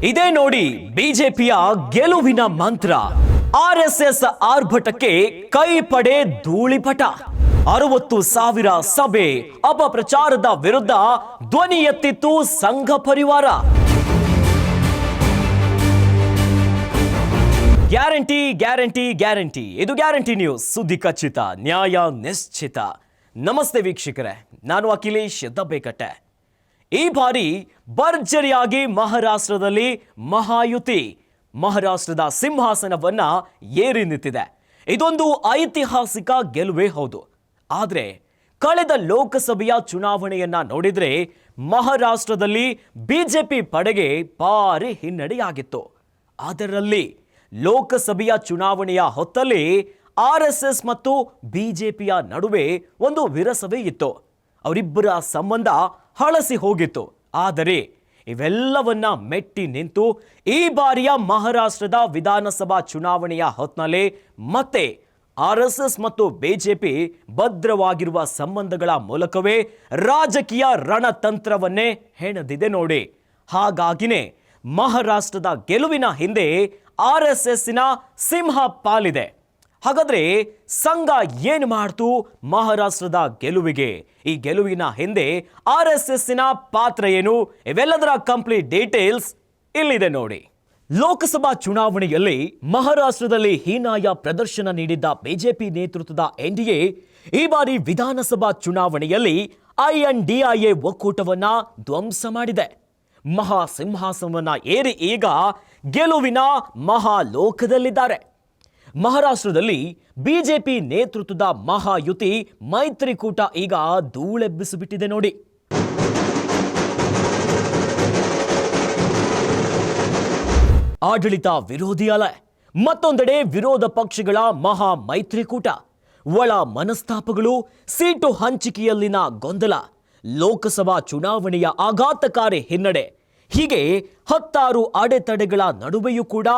ಇದೇ ನೋಡಿ ಬಿಜೆಪಿಯ ಗೆಲುವಿನ ಮಂತ್ರ. ಆರ್ಎಸ್ಎಸ್ ಆರ್ಭಟಕ್ಕೆ ಕೈ ಪಡೆ ಧೂಳಿಪಟ. 60,000 ಸಭೆ ಅಪಪ್ರಚಾರದ ವಿರುದ್ಧ ಧ್ವನಿ ಎತ್ತಿತ್ತು ಸಂಘ ಪರಿವಾರ. ಗ್ಯಾರಂಟಿ ಗ್ಯಾರಂಟಿ ಗ್ಯಾರಂಟಿ, ಇದು ಗ್ಯಾರಂಟಿ ನ್ಯೂಸ್. ಸುದ್ದಿ ಖಚಿತ, ನ್ಯಾಯ ನಿಶ್ಚಿತ. ನಮಸ್ತೆ ವೀಕ್ಷಕರೇ, ನಾನು ಅಖಿಲೇಶ್ ದಬ್ಬೆಕಟ್ಟೆ. ಈ ಬಾರಿ ಭರ್ಜರಿಯಾಗಿ ಮಹಾರಾಷ್ಟ್ರದಲ್ಲಿ ಮಹಾಯುತಿ ಮಹಾರಾಷ್ಟ್ರದ ಸಿಂಹಾಸನವನ್ನ ಏರಿ ನಿಂತಿದೆ. ಇದೊಂದು ಐತಿಹಾಸಿಕ ಗೆಲುವೇ ಹೌದು. ಆದರೆ ಕಳೆದ ಲೋಕಸಭೆಯ ಚುನಾವಣೆಯನ್ನ ನೋಡಿದ್ರೆ ಮಹಾರಾಷ್ಟ್ರದಲ್ಲಿ ಬಿಜೆಪಿ ಪಡೆಗೆ ಭಾರಿ ಹಿನ್ನಡೆಯಾಗಿತ್ತು. ಅದರಲ್ಲಿ ಲೋಕಸಭೆಯ ಚುನಾವಣೆಯ ಹೊತ್ತಲ್ಲಿ ಆರ್ಎಸ್ಎಸ್ ಮತ್ತು ಬಿಜೆಪಿಯ ನಡುವೆ ಒಂದು ವಿರಸವೇ ಇತ್ತು. ಅವರಿಬ್ಬರ ಸಂಬಂಧ ಹಳಸಿ ಹೋಗಿತ್ತು. ಆದರೆ ಇವೆಲ್ಲವನ್ನ ಮೆಟ್ಟಿ ನಿಂತು ಈ ಬಾರಿಯ ಮಹಾರಾಷ್ಟ್ರದ ವಿಧಾನಸಭಾ ಚುನಾವಣೆಯ ಹೊತ್ತಿನಲ್ಲಿ ಮತ್ತೆ ಆರ್ಎಸ್ಎಸ್ ಮತ್ತು ಬಿಜೆಪಿ ಭದ್ರವಾಗಿರುವ ಸಂಬಂಧಗಳ ಮೂಲಕವೇ ರಾಜಕೀಯ ರಣತಂತ್ರವನ್ನೇ ಹೆಣೆದಿದೆ ನೋಡಿ. ಹಾಗಾಗಿನೇ ಮಹಾರಾಷ್ಟ್ರದ ಗೆಲುವಿನ ಹಿಂದೆ ಆರ್ಎಸ್ಎಸ್ಸಿನ ಸಿಂಹ ಪಾಲಿದೆ. ಹಾಗಾದ್ರೆ ಸಂಘ ಏನು ಮಾಡ್ತು ಮಹಾರಾಷ್ಟ್ರದ ಗೆಲುವಿಗೆ? ಈ ಗೆಲುವಿನ ಹಿಂದೆ ಆರ್ಎಸ್ಎಸ್ಸಿನ ಪಾತ್ರ ಏನು? ಇವೆಲ್ಲದರ ಕಂಪ್ಲೀಟ್ ಡೀಟೇಲ್ಸ್ ಇಲ್ಲಿದೆ ನೋಡಿ. ಲೋಕಸಭಾ ಚುನಾವಣೆಯಲ್ಲಿ ಮಹಾರಾಷ್ಟ್ರದಲ್ಲಿ ಹೀನಾಯ ಪ್ರದರ್ಶನ ನೀಡಿದ್ದ ಬಿಜೆಪಿ ನೇತೃತ್ವದ ಎನ್ಡಿಎ ಈ ಬಾರಿ ವಿಧಾನಸಭಾ ಚುನಾವಣೆಯಲ್ಲಿ ಐಎನ್ಡಿಐಎ ಒಕ್ಕೂಟವನ್ನ ಧ್ವಂಸ ಮಾಡಿದೆ. ಮಹಾ ಸಿಂಹಾಸನವನ್ನ ಏರಿ ಈಗ ಗೆಲುವಿನ ಮಹಾಲೋಕದಲ್ಲಿದ್ದಾರೆ. ಮಹಾರಾಷ್ಟ್ರದಲ್ಲಿ ಬಿಜೆಪಿ ನೇತೃತ್ವದ ಮಹಾಯುತಿ ಮೈತ್ರಿಕೂಟ ಈಗ ಧೂಳೆಬ್ಬಿಸಿಬಿಟ್ಟಿದೆ ನೋಡಿ. ಆಡಳಿತ ವಿರೋಧಿ ಅಲೆ, ಮತ್ತೊಂದೆಡೆ ವಿರೋಧ ಪಕ್ಷಗಳ ಮಹಾ ಮೈತ್ರಿಕೂಟ. ಒಳ ಮನಸ್ತಾಪಗಳು, ಸೀಟು ಹಂಚಿಕೆಯಲ್ಲಿನ ಗೊಂದಲ, ಲೋಕಸಭಾ ಚುನಾವಣೆಯ ಆಘಾತಕಾರಿ ಹಿನ್ನಡೆ, ಹೀಗೆ 10 ಅಡೆತಡೆಗಳ ನಡುವೆಯೂ ಕೂಡ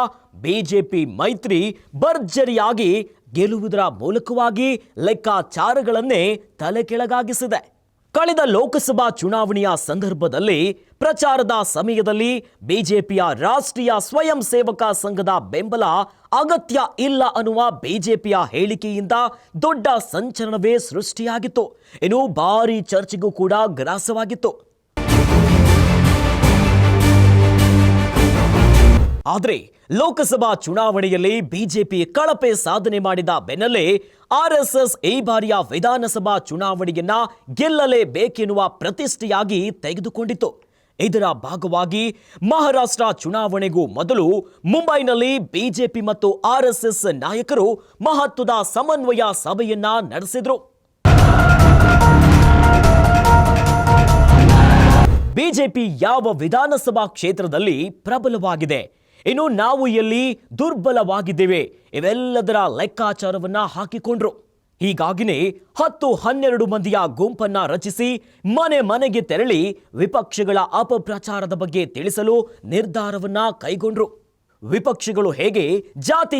ಬಿಜೆಪಿ ಮೈತ್ರಿ ಭರ್ಜರಿಯಾಗಿ ಗೆಲ್ಲುವುದರ ಮೂಲಕವಾಗಿ ಲೆಕ್ಕಾಚಾರಗಳನ್ನೇ ತಲೆ ಕೆಳಗಾಗಿಸಿದೆ. ಕಳೆದ ಲೋಕಸಭಾ ಚುನಾವಣೆಯ ಸಂದರ್ಭದಲ್ಲಿ ಪ್ರಚಾರದ ಸಮಯದಲ್ಲಿ ಬಿಜೆಪಿಯ ರಾಷ್ಟ್ರೀಯ ಸ್ವಯಂ ಸೇವಕ ಸಂಘದ ಬೆಂಬಲ ಅಗತ್ಯ ಇಲ್ಲ ಅನ್ನುವ ಬಿಜೆಪಿಯ ಹೇಳಿಕೆಯಿಂದ ದೊಡ್ಡ ಸಂಚಲನವೇ ಸೃಷ್ಟಿಯಾಗಿತ್ತು. ಇನ್ನು ಭಾರೀ ಚರ್ಚೆಗೂ ಕೂಡ ಗ್ರಾಸವಾಗಿತ್ತು. ಆದರೆ ಲೋಕಸಭಾ ಚುನಾವಣೆಯಲ್ಲಿ ಬಿಜೆಪಿ ಕಳಪೆ ಸಾಧನೆ ಮಾಡಿದ ಬೆನ್ನಲ್ಲೇ ಆರ್ಎಸ್ಎಸ್ ಈ ಬಾರಿಯ ವಿಧಾನಸಭಾ ಚುನಾವಣೆಯನ್ನ ಗೆಲ್ಲಲೇಬೇಕೆನ್ನುವ ಪ್ರತಿಷ್ಠೆಯಾಗಿ ತೆಗೆದುಕೊಂಡಿತ್ತು. ಇದರ ಭಾಗವಾಗಿ ಮಹಾರಾಷ್ಟ್ರ ಚುನಾವಣೆಗೂ ಮೊದಲು ಮುಂಬೈನಲ್ಲಿ ಬಿಜೆಪಿ ಮತ್ತು ಆರ್ಎಸ್ಎಸ್ ನಾಯಕರು ಮಹತ್ವದ ಸಮನ್ವಯ ಸಭೆಯನ್ನ ನಡೆಸಿದ್ರು. ಬಿಜೆಪಿ ಯಾವ ವಿಧಾನಸಭಾ ಕ್ಷೇತ್ರದಲ್ಲಿ ಪ್ರಬಲವಾಗಿದೆ, ಇನ್ನು ನಾವು ಎಲ್ಲಿ ದುರ್ಬಲವಾಗಿದ್ದೇವೆ, ಇವೆಲ್ಲದರ ಲೆಕ್ಕಾಚಾರವನ್ನ ಹಾಕಿಕೊಂಡ್ರು. ಹೀಗಾಗಿನೇ 10-12 ಮಂದಿಯ ಗುಂಪನ್ನ ರಚಿಸಿ ಮನೆ ಮನೆಗೆ ತೆರಳಿ ವಿಪಕ್ಷಗಳ ಅಪಪ್ರಚಾರದ ಬಗ್ಗೆ ತಿಳಿಸಲು ನಿರ್ಧಾರವನ್ನ ಕೈಗೊಂಡ್ರು. ವಿಪಕ್ಷಗಳು ಹೇಗೆ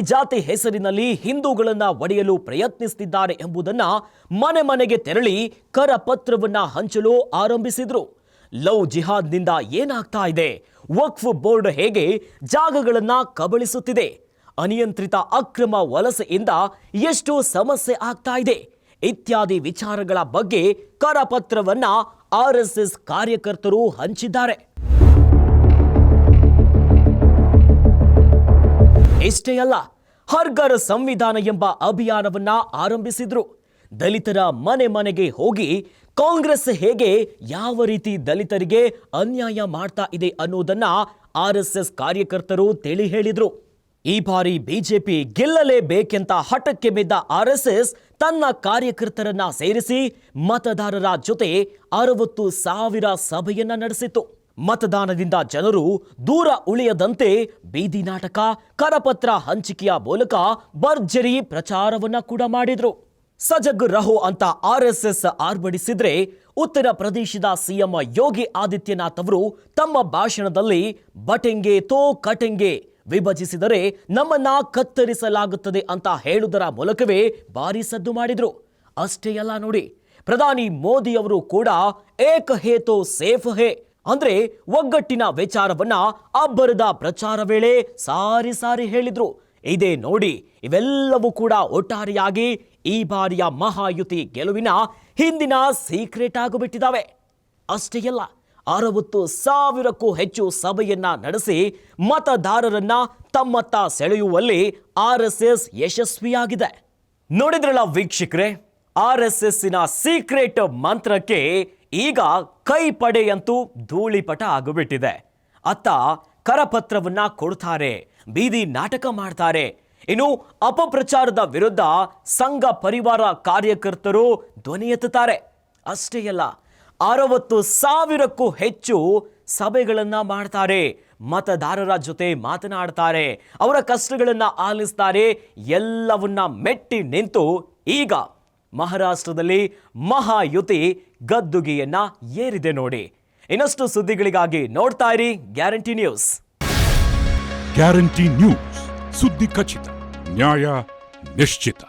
ಜಾತಿ ಹೆಸರಿನಲ್ಲಿ ಹಿಂದೂಗಳನ್ನ ಒಡೆಯಲು ಪ್ರಯತ್ನಿಸುತ್ತಿದ್ದಾರೆ ಎಂಬುದನ್ನ ಮನೆ ಮನೆಗೆ ತೆರಳಿ ಕರಪತ್ರವನ್ನ ಹಂಚಲು ಆರಂಭಿಸಿದ್ರು. ಲವ್ ಜಿಹಾದ್ನಿಂದ ಏನಾಗ್ತಾ ಇದೆ, ವಕ್ಫ್ ಬೋರ್ಡ್ ಹೇಗೆ ಜಾಗಗಳನ್ನ ಕಬಳಿಸುತ್ತಿದೆ, ಅನಿಯಂತ್ರಿತ ಅಕ್ರಮ ವಲಸೆಯಿಂದ ಎಷ್ಟು ಸಮಸ್ಯೆ ಆಗ್ತಾ ಇದೆ ಇತ್ಯಾದಿ ವಿಚಾರಗಳ ಬಗ್ಗೆ ಕರಪತ್ರವನ್ನ ಆರ್ಎಸ್ಎಸ್ ಕಾರ್ಯಕರ್ತರು ಹಂಚಿದ್ದಾರೆ. ಇಷ್ಟೇ ಅಲ್ಲ, ಹರ್ ಘರ್ ಸಂವಿಧಾನ ಎಂಬ ಅಭಿಯಾನವನ್ನ ಆರಂಭಿಸಿದ್ರು. ದಲಿತರ ಮನೆ ಮನೆಗೆ ಹೋಗಿ ಕಾಂಗ್ರೆಸ್ ಹೇಗೆ ಯಾವ ರೀತಿ ದಲಿತರಿಗೆ ಅನ್ಯಾಯ ಮಾಡ್ತಾ ಇದೆ ಅನ್ನೋದನ್ನ ಆರ್ಎಸ್ಎಸ್ ಕಾರ್ಯಕರ್ತರು ತಿಳಿ ಹೇಳಿದ್ರು. ಈ ಬಾರಿ ಬಿಜೆಪಿ ಗೆಲ್ಲಲೇಬೇಕೆಂತ ಹಠಕ್ಕೆ ಬಿದ್ದ ಆರ್ಎಸ್ಎಸ್ ತನ್ನ ಕಾರ್ಯಕರ್ತರನ್ನ ಸೇರಿಸಿ ಮತದಾರರ ಜೊತೆ 60,000 ಸಭೆಯನ್ನ ನಡೆಸಿತು. ಮತದಾನದಿಂದ ಜನರು ದೂರ ಉಳಿಯದಂತೆ ಬೀದಿ ನಾಟಕ, ಕರಪತ್ರ ಹಂಚಿಕೆಯ ಮೂಲಕ ಭರ್ಜರಿ ಪ್ರಚಾರವನ್ನ ಕೂಡ ಮಾಡಿದ್ರು. ಸಜಗ್ ರಹೋ ಅಂತ ಆರ್ಎಸ್ಎಸ್ ಆರ್ಭಡಿಸಿದ್ರೆ, ಉತ್ತರ ಪ್ರದೇಶದ ಸಿಎಂ ಯೋಗಿ ಆದಿತ್ಯನಾಥ್ ಅವರು ತಮ್ಮ ಭಾಷಣದಲ್ಲಿ ಬಟೆಂಗೆ ತೋ ಕಟೆಂಗೆ, ವಿಭಜಿಸಿದರೆ ನಮ್ಮನ್ನ ಕತ್ತರಿಸಲಾಗುತ್ತದೆ ಅಂತ ಹೇಳುವುದರ ಮೂಲಕವೇ ಭಾರಿ ಸದ್ದು ಮಾಡಿದ್ರು. ಅಷ್ಟೇ ಅಲ್ಲ ನೋಡಿ, ಪ್ರಧಾನಿ ಮೋದಿ ಅವರು ಕೂಡ ಏಕ್ ಹೇ ತೋ ಸೇಫ್ ಹೇ ಅಂದ್ರೆ ಒಗ್ಗಟ್ಟಿನ ವಿಚಾರವನ್ನ ಅಬ್ಬರದ ಪ್ರಚಾರ ವೇಳೆ ಸಾರಿ ಸಾರಿ ಹೇಳಿದ್ರು. ಇದೇ ನೋಡಿ, ಇವೆಲ್ಲವೂ ಕೂಡ ಒಟ್ಟಾರೆಯಾಗಿ ಈ ಬಾರಿಯ ಮಹಾಯುತಿ ಗೆಲುವಿನ ಹಿಂದಿನ ಸೀಕ್ರೆಟ್ ಆಗಿಬಿಟ್ಟಿದ್ದಾವೆ. ಅಷ್ಟೇ ಅಲ್ಲ, 60,000ಕ್ಕೂ ಹೆಚ್ಚು ಸಭೆಯನ್ನ ನಡೆಸಿ ಮತದಾರರನ್ನ ತಮ್ಮತ್ತ ಸೆಳೆಯುವಲ್ಲಿ RSS ಯಶಸ್ವಿಯಾಗಿದೆ. ನೋಡಿದ್ರಲ್ಲ ವೀಕ್ಷಕರೇ, RSSನ ಸೀಕ್ರೆಟ್ ಮಂತ್ರಕ್ಕೆ ಈಗ ಕೈ ಪಡೆಯಂತೂ ಧೂಳಿಪಟ ಆಗಿಬಿಟ್ಟಿದೆ. ಅತ್ತ ಕರಪತ್ರವನ್ನ ಕೊಡ್ತಾರೆ, ಬೀದಿ ನಾಟಕ ಮಾಡ್ತಾರೆ. ಇನ್ನು ಅಪಪ್ರಚಾರದ ವಿರುದ್ಧ ಸಂಘ ಪರಿವಾರ ಕಾರ್ಯಕರ್ತರು ಧ್ವನಿ ಎತ್ತುತ್ತಾರೆ. ಅಷ್ಟೇ ಅಲ್ಲ, 60,000ಕ್ಕೂ ಹೆಚ್ಚು ಸಭೆಗಳನ್ನ ಮಾಡ್ತಾರೆ, ಮತದಾರರ ಜೊತೆ ಮಾತನಾಡ್ತಾರೆ, ಅವರ ಕಷ್ಟಗಳನ್ನ ಆಲಿಸ್ತಾರೆ. ಎಲ್ಲವನ್ನ ಮೆಟ್ಟಿ ನಿಂತು ಈಗ ಮಹಾರಾಷ್ಟ್ರದಲ್ಲಿ ಮಹಾಯುತಿ ಗದ್ದುಗೆಯನ್ನ ಏರಿದೆ ನೋಡಿ. ಇನ್ನಷ್ಟು ಸುದ್ದಿಗಳಿಗಾಗಿ ನೋಡ್ತಾ ಇರಿ ಗ್ಯಾರಂಟಿ ನ್ಯೂಸ್. ಗ್ಯಾರಂಟಿ ನ್ಯೂಸ್, ಸುದ್ದಿ ಖಚಿತ, ನ್ಯಾಯ ನಿಶ್ಚಿತ.